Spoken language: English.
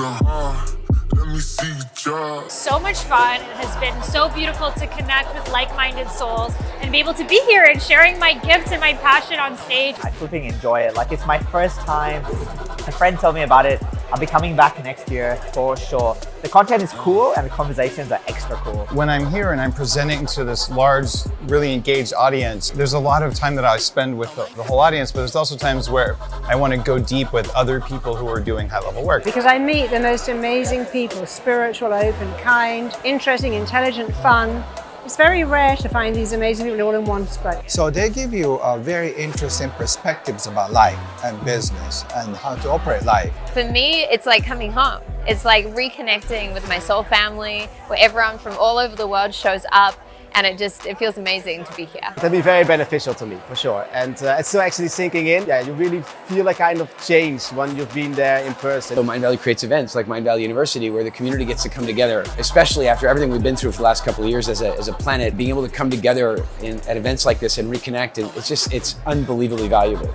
Let me see you try. So much fun. It has been so beautiful to connect with like-minded souls and be able to be here and sharing my gifts and my passion on stage. I flipping enjoy it. Like, it's my first time. A friend told me about it. I'll be coming back next year for sure. The content is cool and the conversations are extra cool. When I'm here and I'm presenting to this large, really engaged audience, there's a lot of time that I spend with the whole audience, but there's also times where I want to go deep with other people who are doing high-level work. Because I meet the most amazing people, spiritual, open, kind, interesting, intelligent, fun. It's very rare to find these amazing people all in one spot. So they give you very interesting perspectives about life and business and how to operate life. For me, it's like coming home. It's like reconnecting with my soul family, where everyone from all over the world shows up, and it feels amazing to be here. It's been very beneficial to me, for sure. And it's still actually sinking in. Yeah, you really feel a kind of change when you've been there in person. So Mindvalley creates events like Mindvalley University where the community gets to come together, especially after everything we've been through for the last couple of years as a planet. Being able to come together at events like this and reconnect, and it's unbelievably valuable.